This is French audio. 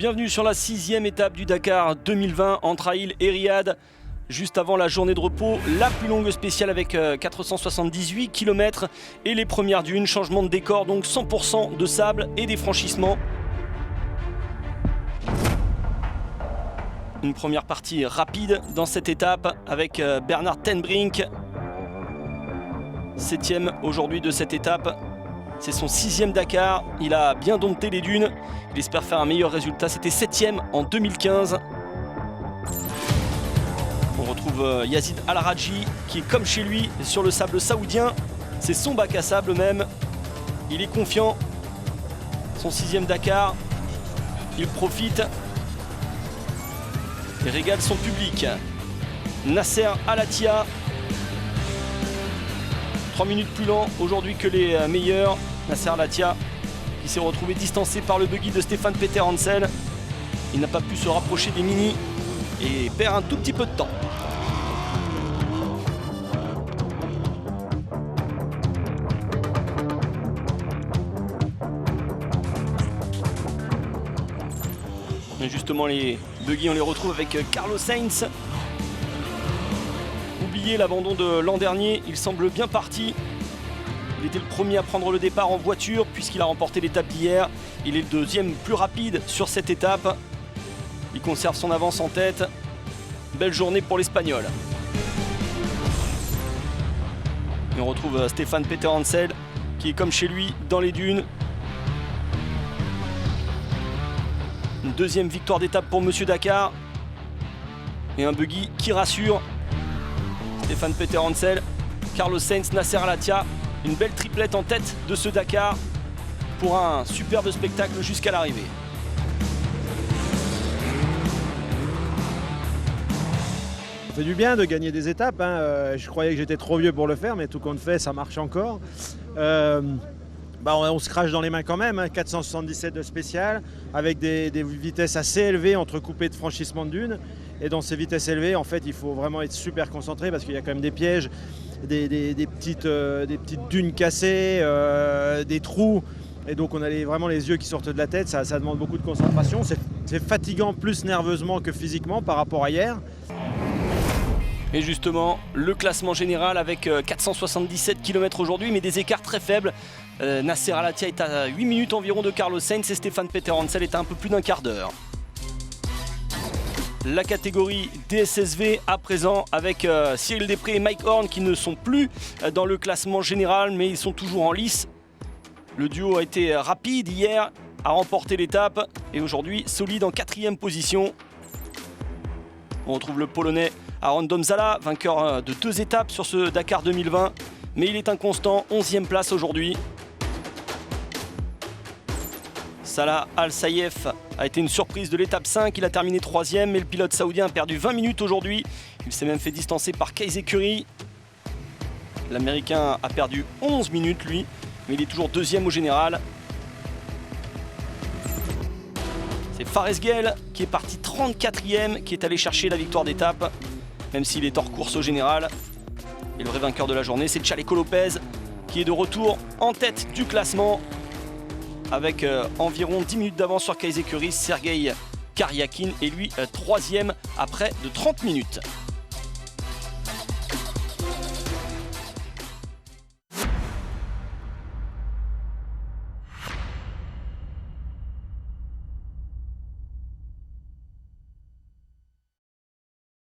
Bienvenue sur la 6e étape du Dakar 2020 entre Aïl et Riyad. Juste avant la journée de repos, la plus longue spéciale avec 478 km et les premières dunes, changement de décor, donc 100% de sable et des franchissements. Une première partie rapide dans cette étape avec Bernard Ten Brink, 7e aujourd'hui de cette étape. C'est son 6e Dakar, il a bien dompté les dunes, il espère faire un meilleur résultat, c'était 7e en 2015. On retrouve Yazid Al-Rajhi qui est comme chez lui sur le sable saoudien, c'est son bac à sable même, il est confiant, son 6e Dakar, il profite et régale son public. Nasser Al-Attiyah, 3 minutes plus lent aujourd'hui que les meilleurs. Nasser Al-Attiyah qui s'est retrouvé distancé par le buggy de Stefan Peter Hansel. Il n'a pas pu se rapprocher des mini et perd un tout petit peu de temps. Et justement les buggy on les retrouve avec Carlos Sainz. Oubliez l'abandon de l'an dernier, il semble bien parti. Il était le premier à prendre le départ en voiture puisqu'il a remporté l'étape d'hier. Il est le deuxième plus rapide sur cette étape. Il conserve son avance en tête. Belle journée pour l'Espagnol. Et on retrouve Stefan Peter Hansel qui est comme chez lui dans les dunes. Une deuxième victoire d'étape pour Monsieur Dakar. Et un buggy qui rassure. Stefan Peter Hansel, Carlos Sainz, Nasser Al-Attiyah. Une belle triplette en tête de ce Dakar pour un superbe spectacle jusqu'à l'arrivée. Ça fait du bien de gagner des étapes. Je croyais que j'étais trop vieux pour le faire, mais tout compte fait, ça marche encore. On se crache dans les mains quand même, 477 de spécial, avec des vitesses assez élevées entre coupées de franchissement de dunes. Et dans ces vitesses élevées, en fait, il faut vraiment être super concentré parce qu'il y a quand même des pièges, des petites dunes cassées, des trous. Et donc on a vraiment les yeux qui sortent de la tête, ça demande beaucoup de concentration. C'est fatigant plus nerveusement que physiquement par rapport à hier. Et justement, le classement général avec 477 km aujourd'hui, mais des écarts très faibles. Nasser Al-Attiyah est à 8 minutes environ de Carlos Sainz et Stefan Peter Hansel est à un peu plus d'un quart d'heure. La catégorie DSSV à présent avec Cyril Després et Mike Horn qui ne sont plus dans le classement général, mais ils sont toujours en lice. Le duo a été rapide hier, a remporté l'étape et aujourd'hui solide en 4e position. On retrouve le Polonais Aaron Domzala, vainqueur de 2 étapes sur ce Dakar 2020, mais il est inconstant, 11e place aujourd'hui. Salah Al-Sayef a été une surprise de l'étape 5, il a terminé 3e, mais le pilote saoudien a perdu 20 minutes aujourd'hui. Il s'est même fait distancer par Kaise Curry. L'Américain a perdu 11 minutes lui, mais il est toujours 2e au général. C'est Fares Gel qui est parti 34e, qui est allé chercher la victoire d'étape, même s'il est hors course au général. Et le vrai vainqueur de la journée, c'est Chaleco Lopez, qui est de retour en tête du classement, avec environ 10 minutes d'avance sur Kaise Curry. Sergei Karyakin est lui 3e à près de 30 minutes.